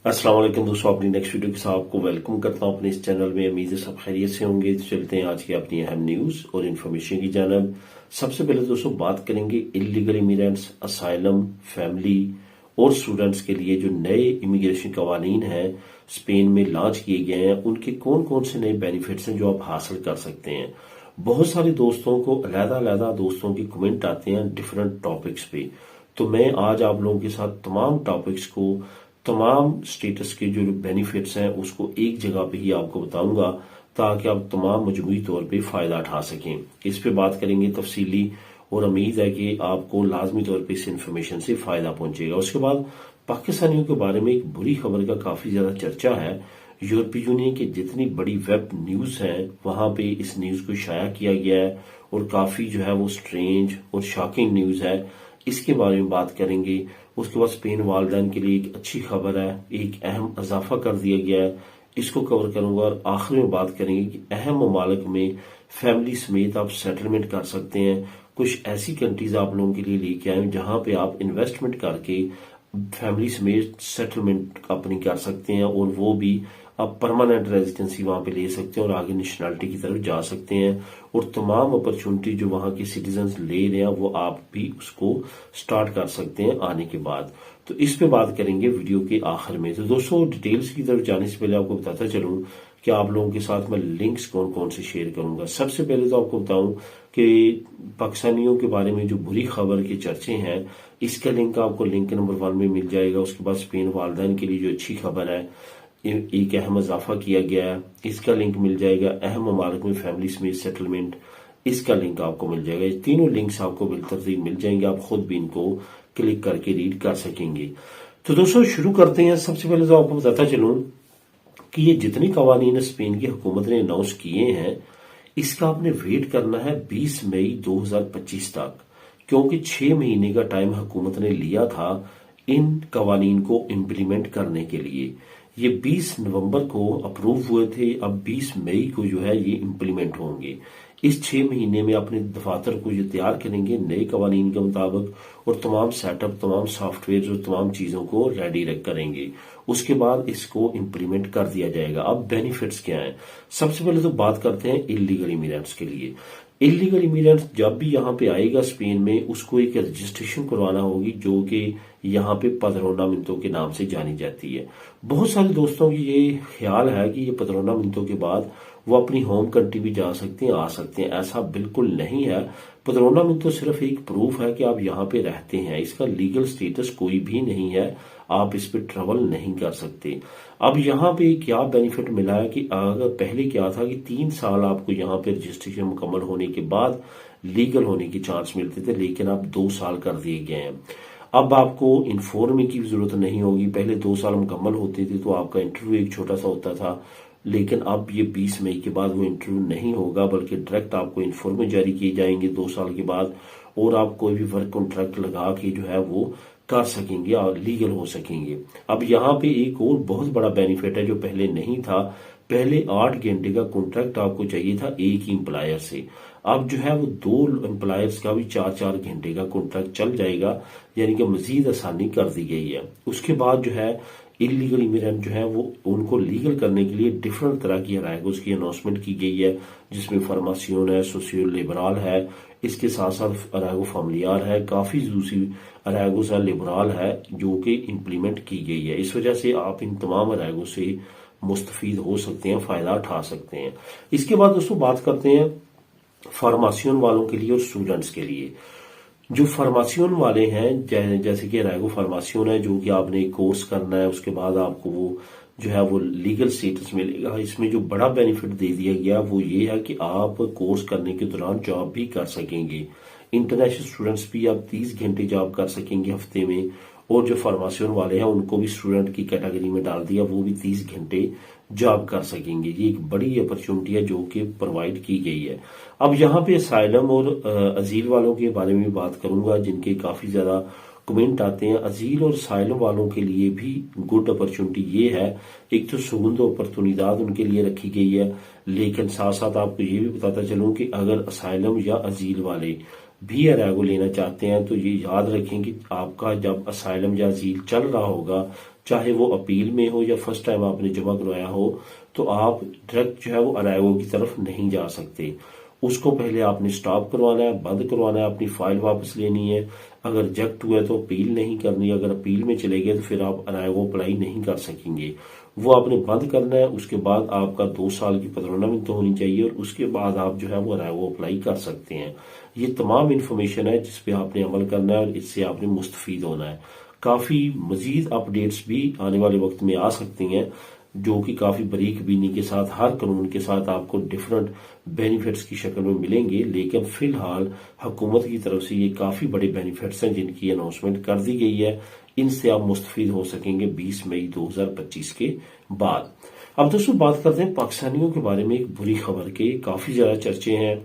अस्सलाम वालेकुम दोस्तों, अपनी नेक्स्ट वीडियो के साथ आपको वेलकम करता हूं अपने इस चैनल में। उम्मीद है सब खैरियत से होंगे। तो चलते हैं आज की अपनी अहम न्यूज और इन्फॉर्मेशन की जानब। सबसे पहले दोस्तों बात करेंगे इलीगल इमिग्रेंट्स, असाइलम, फैमिली और स्टूडेंट्स के लिए जो नए इमिग्रेशन कवानीन हैं स्पेन में लॉन्च किए गए हैं, उनके कौन कौन से नए बेनिफिट्स हैं जो आप हासिल कर सकते हैं। बहुत सारे दोस्तों को अलग-अलग दोस्तों की कमेंट आते हैं डिफरेंट टॉपिक्स पे। तो मैं आज आप लोगों के साथ तमाम टॉपिक्स को, तमाम स्टेटस के जो बेनिफिट्स हैं उसको एक जगह पे ही आपको बताऊंगा, ताकि आप तमाम मजमूई तौर पे फायदा उठा सकें। इस पे बात करेंगे तफसीली और उम्मीद है कि आपको लाजमी तौर पे इस इंफॉर्मेशन से फायदा पहुंचेगा। उसके बाद पाकिस्तानियों के बारे में एक बुरी खबर का काफी ज्यादा चर्चा है। यूरोपीय यूनियन की जितनी बड़ी वेब न्यूज है वहां पे इस न्यूज को शाया किया गया है और काफी जो है वो स्ट्रेंज और शॉकिंग न्यूज है। इसके बारे में बात करेंगे। उसके बाद स्पेन वालदैन के लिए एक अच्छी खबर है, एक अहम इजाफा कर दिया गया है, इसको कवर करूंगा। और आखिर में बात करेंगे कि अहम ममालिक में फैमिली समेत आप सेटलमेंट कर सकते हैं। कुछ ऐसी कंट्रीज आप लोगों के लिए लेके आए जहां पे आप इन्वेस्टमेंट करके फैमिली समेत सेटलमेंट अपनी कर सकते हैं और वो भी आप परमानेंट रेजिडेंसी वहां पे ले सकते हैं और आगे नेशनलिटी की तरफ जा सकते हैं। और तमाम अपॉर्चुनिटी जो वहां के सिटीजन ले रहे हैं वो आप भी उसको स्टार्ट कर सकते हैं आने के बाद। तो इस पे बात करेंगे वीडियो के आखिर में। तो दोस्तों डिटेल्स की तरफ जाने से पहले आपको बताता चलूं कि आप लोगों के साथ मैं लिंक्स कौन कौन से शेयर करूंगा। सबसे पहले तो आपको बताऊं कि पाकिस्तानियों के बारे में जो बुरी खबर के चर्चे हैं, इसका लिंक आपको लिंक नंबर 1 में मिल जाएगा। उसके बाद स्पेन वालदैन के लिए जो अच्छी खबर है, एक अहम इजाफा किया गया है, इसका लिंक मिल जाएगा। अहम ममालिक में फैमिली समेत सेटलमेंट, इसका लिंक आपको मिल जाएगा। ये तीनों लिंक्स आपको बिलतरतीब मिल जाएंगे, आप खुद भी इनको क्लिक करके रीड कर सकेंगे। तो दोस्तों शुरू करते हैं। सबसे पहले तो आपको बताता चलूं कि ये जितनी कवानीन स्पेन की हुकूमत ने अनाउंस किए हैं, इसका आपने वेट करना है 20 मई 2025 तक, क्योंकि 6 महीने का टाइम हुकूमत ने लिया था इन कवानीन को इम्प्लीमेंट करने के लिए। ये 20 नवंबर को अप्रूव हुए थे, अब 20 मई को जो है ये इम्प्लीमेंट होंगे। इस 6 महीने में अपने दफातर को ये तैयार करेंगे नए कवानीन के मुताबिक और तमाम सेटअप, तमाम सॉफ्टवेयर और तमाम चीजों को रेडी करेंगे। उसके बाद इसको इम्प्लीमेंट कर दिया जाएगा। अब बेनिफिट्स क्या हैं? सबसे पहले तो बात करते हैं इलीगल इमिग्रेंट्स के लिए। इलीगल इमिग्रेंट्स जब भी यहाँ पे आएगा स्पेन में, उसको एक रजिस्ट्रेशन करवाना होगी जो कि यहाँ पे पदरोनामिंतो के नाम से जानी जाती है। बहुत सारे दोस्तों की ये ख्याल है कि ये पदरोनामिंतो के बाद वो अपनी होम कंट्री भी जा सकते हैं, आ सकते हैं। ऐसा बिल्कुल नहीं है। पदरोनामिंतो सिर्फ एक प्रूफ है कि आप यहाँ पे रहते हैं, इसका लीगल स्टेटस कोई भी नहीं है, आप इस पे ट्रेवल नहीं कर सकते। अब यहाँ पे क्या बेनिफिट मिला है कि अगर पहले क्या था कि 3 साल आपको यहाँ पे रजिस्ट्रेशन मुकम्मल होने के बाद लीगल होने की चांस मिलते थे, लेकिन अब 2 साल कर दिए गए हैं। अब आपको इन्फॉर्म की जरूरत नहीं होगी। पहले 2 साल मुकम्मल होते थे तो आपका इंटरव्यू एक छोटा सा होता था, लेकिन अब ये 20 मई के बाद वो इंटरव्यू नहीं होगा, बल्कि डायरेक्ट आपको इन्फॉर्म जारी किए जाएंगे 2 साल के बाद, और आप कोई भी वर्क कॉन्ट्रैक्ट लगा के जो है वो कर सकेंगे और लीगल हो सकेंगे। अब यहाँ पे एक और बहुत बड़ा बेनिफिट है जो पहले नहीं था। पहले 8 घंटे का कॉन्ट्रैक्ट आपको चाहिए था एक ही एम्प्लॉयर से, अब जो है वो 2 एम्प्लॉयर्स का भी 4-4 घंटे का कॉन्ट्रैक्ट चल जाएगा, यानी कि मजीद आसानी कर दी गई है। उसके बाद जो है इलीगल इमिग्रेंट जो है वो उनको लीगल करने के लिए डिफरेंट तरह की अराइगोस की अनाउंसमेंट की गई है, जिसमें फॉर्मासियोन है, सोशियो लिबरल है, इसके साथ साथ अराइगो फैमिलियार है, काफी दूसरी अराइगोस है, लिबरल है, जो कि इम्प्लीमेंट की गई है। इस वजह से आप इन तमाम अराइगो से मुस्तफीद हो सकते हैं, फायदा उठा सकते हैं। इसके बाद दोस्तों बात करते हैं फार्मासियन वालों के लिए और स्टूडेंट्स के लिए। जो फार्मासियन वाले हैं, जैसे कि रायगो फार्मासियन है, जो कि आपने एक कोर्स करना है, उसके बाद आपको वो जो है वो लीगल स्टेटस मिलेगा। इसमें जो बड़ा बेनिफिट दे दिया गया वो ये है कि आप कोर्स करने के दौरान जॉब भी कर सकेंगे। इंटरनेशनल स्टूडेंट्स भी आप 30 घंटे जॉब कर सकेंगे हफ्ते में, और जो फार्मासियन वाले हैं उनको भी स्टूडेंट की कैटेगरी में डाल दिया, वो भी 30 घंटे जॉब कर सकेंगे। ये एक बड़ी अपॉर्चुनिटी है जो कि प्रोवाइड की गई है। अब यहाँ पे असाइलम और अजील वालों के बारे में बात करूंगा, जिनके काफी ज्यादा कमेंट आते हैं। अजील और असाइलम वालों के लिए भी गुड अपॉर्चुनिटी ये है, एक तो सुगंध अपॉर्चुनिदाद उनके लिए रखी गई है, लेकिन साथ साथ आपको ये भी बताता चलूं कि अगर असाइलम या अजील वाले भी अराइगो लेना चाहते हैं तो ये याद रखें कि आपका जब असाइलम या अजील चल रहा होगा चाहे वो अपील में हो या फर्स्ट टाइम आपने जमा करवाया हो, तो आप डायरेक्ट जो है वो अराइवो की तरफ नहीं जा सकते। उसको पहले आपने स्टॉप करवाना है, बंद करवाना है, अपनी फाइल वापस लेनी है। अगर रिजेक्ट हुआ तो अपील नहीं करनी, अगर अपील में चले गए तो फिर आप अराइवो अप्लाई नहीं कर सकेंगे। वो आपने बंद करना है। उसके बाद आपका 2 साल की पदरोनामित तो होनी चाहिए और उसके बाद आप जो है वो अराइवो अप्लाई कर सकते हैं। ये तमाम इन्फॉर्मेशन है जिसपे आपने अमल करना है और इससे आपने मुस्तफीद होना है। काफी मजीद अपडेट्स भी आने वाले वक्त में आ सकती हैं, जो कि काफी बारीक बीनी के साथ हर कानून के साथ आपको डिफरेंट बेनिफिट्स की शक्ल में मिलेंगे। लेकिन फिलहाल हुकूमत की तरफ से ये काफी बड़े बेनिफिट्स हैं जिनकी अनाउंसमेंट कर दी गई है। इनसे आप मुस्तफीद हो सकेंगे 20 मई 2025 के बाद। अब दोस्तों बात करते हैं पाकिस्तानियों के बारे में एक बुरी खबर के। काफी ज्यादा चर्चे हैं,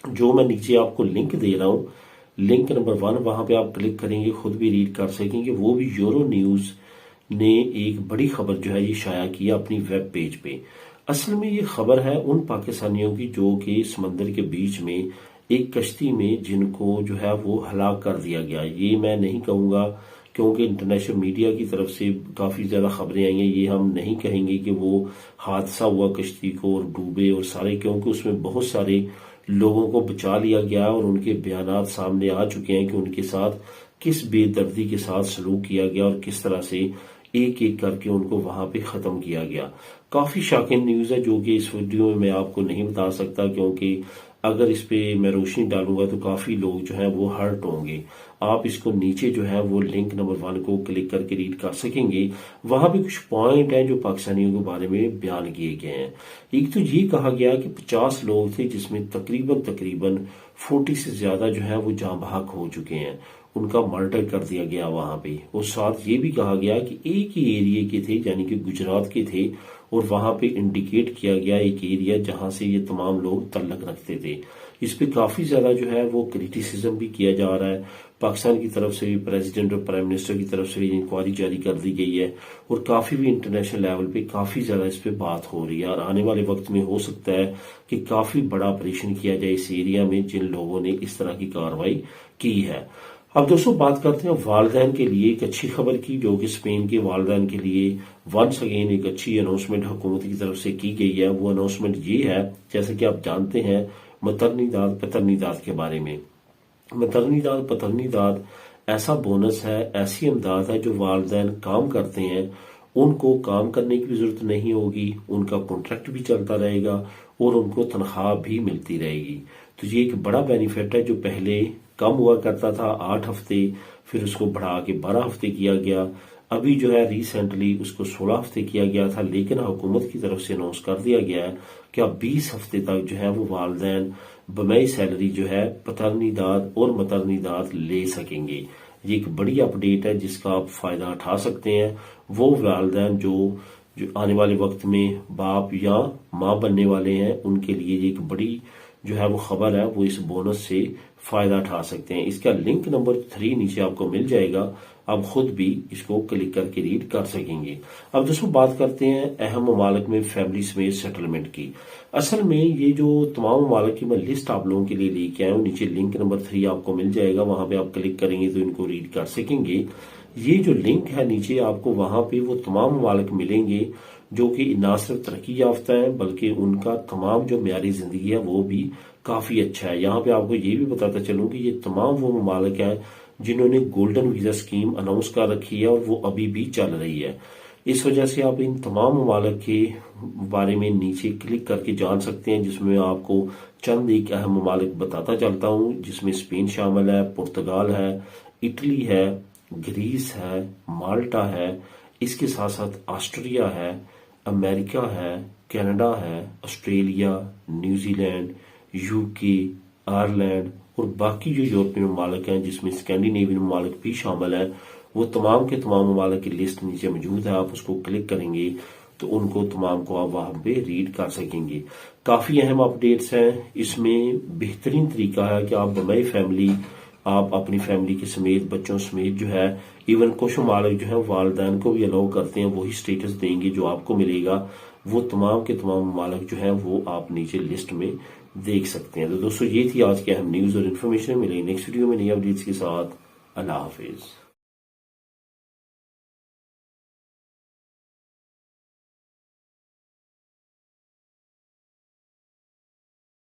जो मैं नीचे आपको लिंक दे रहा हूं, लिंक नंबर 1, वहां पे आप क्लिक करेंगे, खुद भी रीड कर सकेंगे। वो भी यूरो न्यूज ने एक बड़ी खबर जो है ये शाया किया अपनी वेब पेज पे। असल में ये खबर है उन पाकिस्तानियों की जो कि समंदर के बीच में एक कश्ती में जिनको जो है वो हलाक कर दिया गया। ये मैं नहीं कहूंगा क्योंकि इंटरनेशनल मीडिया की तरफ से काफी ज्यादा खबरें आई हैं। ये हम नहीं कहेंगे कि वो हादसा हुआ कश्ती को और डूबे और सारे, क्योंकि उसमें बहुत सारे लोगों को बचा लिया गया और उनके बयानात सामने आ चुके हैं कि उनके साथ किस बेदर्दी के साथ सलूक किया गया और किस तरह से एक एक करके उनको वहां पे खत्म किया गया। काफी शॉकिंग न्यूज है जो कि इस वीडियो में मैं आपको नहीं बता सकता, क्योंकि अगर इस पे मैं रोशनी डालूंगा तो काफी लोग जो है वो हर्ट होंगे। आप इसको नीचे जो है वो लिंक नंबर 1 को क्लिक करके रीड कर सकेंगे। वहां पे कुछ पॉइंट हैं जो पाकिस्तानियों के बारे में बयान किए गए हैं। एक तो ये कहा गया कि 50 लोग थे जिसमें तकरीबन 40 से ज्यादा जो है वो जाँ बहक हो चुके हैं, उनका मर्डर कर दिया गया वहां पे। और साथ ये भी कहा गया कि एक ही एरिया के थे, यानी कि गुजरात के थे, और वहां पे इंडिकेट किया गया एक एरिया जहां से ये तमाम लोग तल्लक रखते थे। इस पे काफी ज्यादा जो है वो क्रिटिसिज्म भी किया जा रहा है। पाकिस्तान की तरफ से भी प्रेसिडेंट और प्राइम मिनिस्टर की तरफ से भी इंक्वायरी जारी कर दी गई है और काफी भी इंटरनेशनल लेवल पे काफी ज्यादा इस पे बात हो रही है। और आने वाले वक्त में हो सकता है कि काफी बड़ा ऑपरेशन किया जाए इस एरिया में जिन लोगों ने इस तरह की कार्रवाई की है। अब दोस्तों बात करते हैं वालदैन के लिए एक अच्छी खबर की, जो कि स्पेन के वालदैन के लिए वंस अगेन एक अच्छी अनाउंसमेंट हुकूमत की तरफ से की गई है। वो अनाउंसमेंट ये है, जैसे कि आप जानते हैं मतरनीदाद पतरनीदाद के बारे में। मतरनीदाद पतरनीदाद ऐसा बोनस है, ऐसी इमदाद है जो वालदैन काम करते हैं उनको काम करने की भी जरूरत नहीं होगी, उनका कॉन्ट्रैक्ट भी चलता रहेगा और उनको तनख्वाह भी मिलती रहेगी। तो ये एक बड़ा बेनिफिट है जो पहले कम हुआ करता था 8 हफ्ते, फिर उसको बढ़ा के 12 हफ्ते किया गया। अभी जो है रिसेंटली उसको 16 हफ्ते किया गया था, लेकिन हुकूमत की तरफ से अनाउंस कर दिया गया है कि अब 20 हफ्ते तक जो है वो वालदैन बमई सैलरी जो है पतरनीदाद और मतरनीदाद ले सकेंगे। ये एक बड़ी अपडेट है जिसका आप फायदा उठा सकते हैं। वो वालदैन जो आने वाले वक्त में बाप या माँ बनने वाले हैं, उनके लिए ये एक बड़ी जो है वो खबर है, वो इस बोनस से फायदा उठा सकते हैं। इसका लिंक नंबर 3 नीचे आपको मिल जाएगा, आप खुद भी इसको क्लिक करके रीड कर सकेंगे। अब दोस्तों बात करते हैं अहम ममालिक में फैमिली समेत सेटलमेंट की। असल में ये जो तमाम ममालिक की मैं लिस्ट आप लोगों के लिए लेके आया हूँ, नीचे लिंक नंबर 3 आपको मिल जाएगा, वहां पे आप क्लिक करेंगे तो इनको रीड कर सकेंगे। ये जो लिंक है नीचे आपको वहां पे वो तमाम ममालिक मिलेंगे जो कि ना सिर्फ तरक्की याफ्ता है बल्कि उनका तमाम जो म्यारी जिंदगी है वो भी काफी अच्छा है। यहाँ पे आपको ये भी बताता चलूं कि ये तमाम वो ममालिक हैं जिन्होंने गोल्डन वीजा स्कीम अनाउंस कर रखी है और वो अभी भी चल रही है। इस वजह से आप इन तमाम ममालिक के बारे में नीचे क्लिक करके जान सकते हैं, जिसमें आपको चंद एक अहम ममालिक बताता चलता हूँ, जिसमें स्पेन शामिल है, पुर्तगाल है, इटली है, ग्रीस है, माल्टा है, इसके साथ साथ ऑस्ट्रिया है, अमेरिका है, कनाडा है, ऑस्ट्रेलिया, न्यूजीलैंड, यूके, आयरलैंड और बाकी जो यूरोपियन ममालिक हैं जिसमें स्कैंडिनेवियन ममालिक भी शामिल हैं, वो तमाम के तमाम ममालिक की लिस्ट नीचे मौजूद है। आप उसको क्लिक करेंगे तो उनको तमाम को आप वहां पे रीड कर सकेंगे। काफी अहम अपडेट्स हैं। इसमें बेहतरीन तरीका है कि आप बमई फैमिली, आप अपनी फैमिली के समेत बच्चों समेत जो है, इवन कुछ ममालिक जो है वालदैन को भी अलाउ करते हैं, वही स्टेटस देंगे जो आपको मिलेगा। वो तमाम के तमाम ममालिक जो है वो आप नीचे लिस्ट में देख सकते हैं। तो दोस्तों ये थी आज की अहम न्यूज और इन्फॉर्मेशन। मिलेगी नेक्स्ट वीडियो में नई अपडेट्स के साथ। अल्लाह हाफिज।